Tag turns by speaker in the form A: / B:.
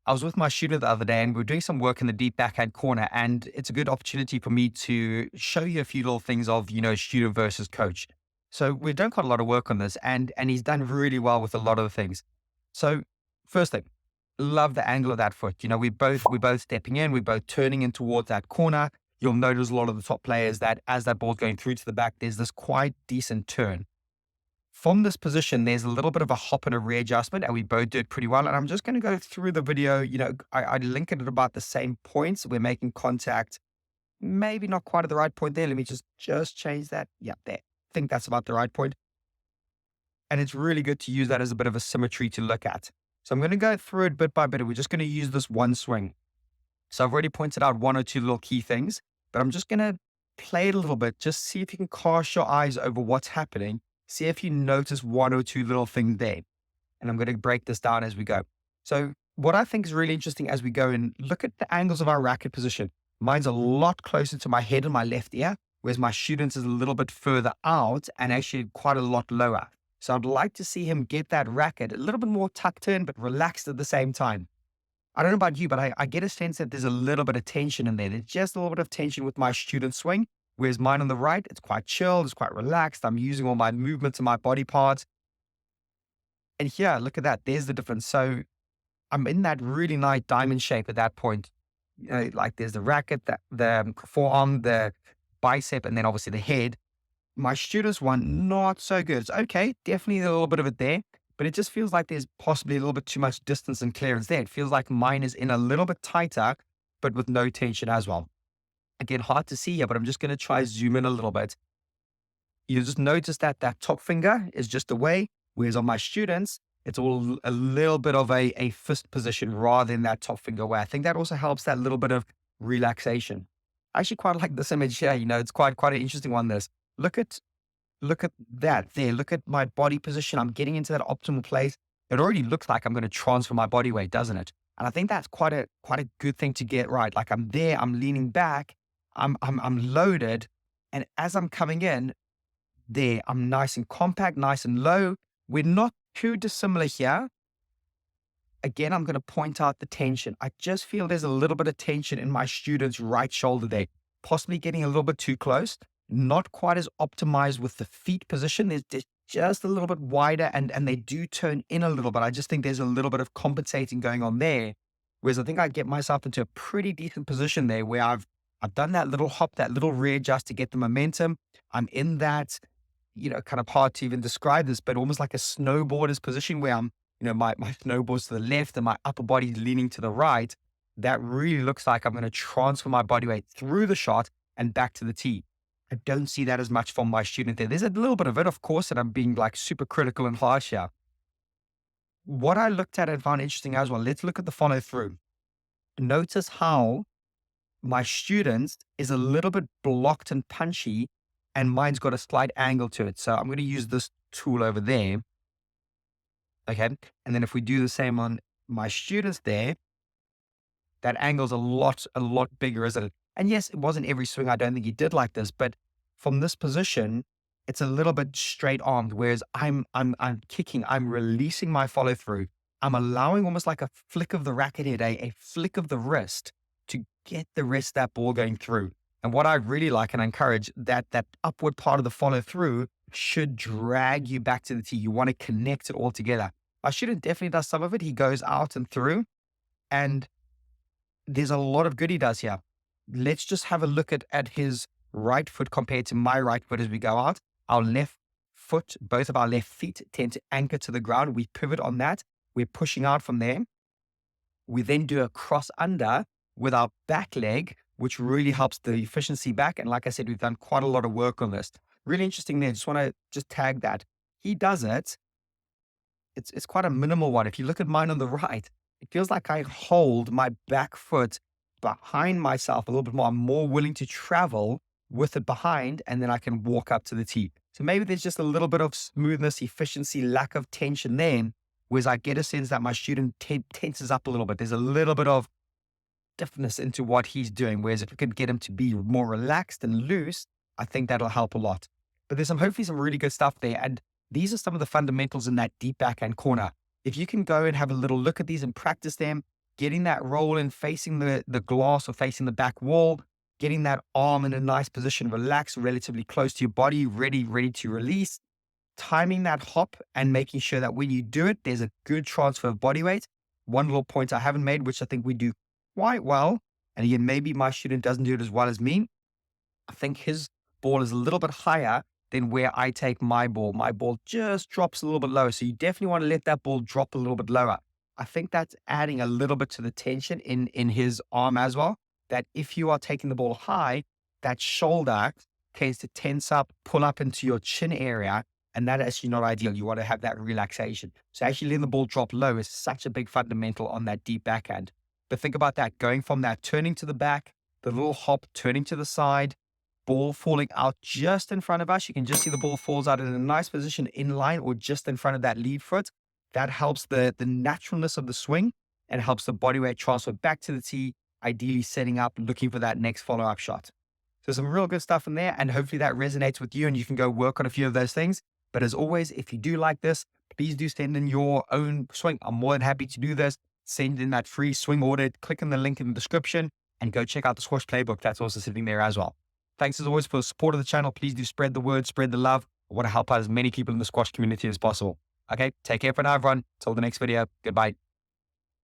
A: I was with my student the other day and we were doing some work in the deep backhand corner, and it's a good opportunity for me to show you a few little things of, student versus coach. So we've done quite a lot of work on this, and he's done really well with a lot of the things. So first thing, love the angle of that foot. We're both stepping in, we're both turning in towards that corner. You'll notice a lot of the top players that as that ball's going through to the back, there's this quite decent turn. From this position, there's a little bit of a hop and a readjustment, and we both did pretty well. And I'm just going to go through the video. I link it at about the same points. We're making contact, maybe not quite at the right point there. Let me just change that. Yeah, there. I think that's about the right point. And it's really good to use that as a bit of a symmetry to look at. So I'm going to go through it bit by bit. We're just going to use this one swing. So I've already pointed out one or two little key things, but I'm just going to play it a little bit. Just see if you can cast your eyes over what's happening. See if you notice one or two little things there. And I'm going to break this down as we go. So what I think is really interesting as we go and look at the angles of our racket position. Mine's a lot closer to my head and my left ear, whereas my student's is a little bit further out and actually quite a lot lower. So I'd like to see him get that racket a little bit more tucked in, but relaxed at the same time. I don't know about you, but I get a sense that there's a little bit of tension in there. There's just a little bit of tension with my student swing, whereas mine on the right, it's quite chill, it's quite relaxed. I'm using all my movements and my body parts. And here, look at that. There's the difference. So I'm in that really nice diamond shape at that point. Like there's the racket, the forearm, the bicep, and then obviously the head. My student's one, not so good. It's okay, definitely a little bit of it there, but it just feels like there's possibly a little bit too much distance and clearance there. It feels like mine is in a little bit tighter, but with no tension as well. Again, hard to see here, but I'm just going to try zoom in a little bit. You just notice that that top finger is just away, whereas on my students, it's all a little bit of a fist position rather than that top finger away. I think that also helps that little bit of relaxation. I actually quite like this image here. It's quite an interesting one. Look at look at that there. Look at my body position. I'm getting into that optimal place. It already looks like I'm going to transfer my body weight, doesn't it? And I think that's quite a good thing to get right. Like I'm there, I'm leaning back, I'm loaded, and as I'm coming in, there I'm nice and compact, nice and low. We're not too dissimilar here. Again, I'm going to point out the tension. I just feel there's a little bit of tension in my student's right shoulder there, possibly getting a little bit too close, not quite as optimized with the feet position. There's just a little bit wider and they do turn in a little bit. I just think there's a little bit of compensating going on there. Whereas I think I get myself into a pretty decent position there where I've done that little hop, that little readjust to get the momentum. I'm in that, kind of hard to even describe this, but almost like a snowboarder's position where my snowboard's to the left and my upper body's leaning to the right. That really looks like I'm going to transfer my body weight through the shot and back to the tee. I don't see that as much from my student there. There's a little bit of it, of course, and I'm being like super critical and harsh here. What I looked at and found interesting as well, let's look at the follow through. Notice how my student's is a little bit blocked and punchy, and mine's got a slight angle to it. So I'm going to use this tool over there. Okay. And then if we do the same on my students there, that angle's a lot bigger, isn't it? And yes, it wasn't every swing. I don't think he did like this, but from this position, it's a little bit straight armed. Whereas I'm kicking, I'm releasing my follow through. I'm allowing almost like a flick of the racket head, a flick of the wrist to get the rest of that ball going through. And what I really like and encourage that upward part of the follow through should drag you back to the tee. You want to connect it all together. Our student definitely does some of it. He goes out and through, and there's a lot of good he does here. Let's just have a look at his right foot compared to my right foot as we go out. Our left foot, both of our left feet tend to anchor to the ground. We pivot on that. We're pushing out from there. We then do a cross under with our back leg, which really helps the efficiency back. And like I said, we've done quite a lot of work on this. Really interesting there. Just want to tag that. He does it. It's quite a minimal one. If you look at mine on the right, it feels like I hold my back foot behind myself a little bit more. I'm more willing to travel with it behind, and then I can walk up to the tee. So maybe there's just a little bit of smoothness, efficiency, lack of tension there, whereas I get a sense that my student tenses up a little bit. There's a little bit of stiffness into what he's doing, whereas if we could get him to be more relaxed and loose, I think that'll help a lot. But there's hopefully some really good stuff there. And these are some of the fundamentals in that deep backhand corner. If you can go and have a little look at these and practice them, getting that roll in, facing the glass or facing the back wall, getting that arm in a nice position, relaxed, relatively close to your body, ready to release, timing that hop and making sure that when you do it, there's a good transfer of body weight. One little point I haven't made, which I think we do quite well, and again, maybe my student doesn't do it as well as me. I think his ball is a little bit higher than where I take my ball. My ball just drops a little bit lower. So you definitely want to let that ball drop a little bit lower. I think that's adding a little bit to the tension in his arm as well. That if you are taking the ball high, that shoulder tends to tense up, pull up into your chin area. And that is actually not ideal. You want to have that relaxation. So actually letting the ball drop low is such a big fundamental on that deep backhand. But think about that, going from that turning to the back, the little hop, turning to the side, ball falling out just in front of us. You can just see the ball falls out in a nice position in line or just in front of that lead foot. That helps the naturalness of the swing and helps the body weight transfer back to the tee, ideally setting up, looking for that next follow-up shot. So some real good stuff in there, and hopefully that resonates with you and you can go work on a few of those things. But as always, if you do like this, please do send in your own swing. I'm more than happy to do this. Send in that free swing audit, click on the link in the description, and go check out the squash playbook. That's also sitting there as well. Thanks as always for the support of the channel. Please do spread the word, spread the love. I want to help out as many people in the squash community as possible. Okay, take care for now, everyone. Till the next video. Goodbye.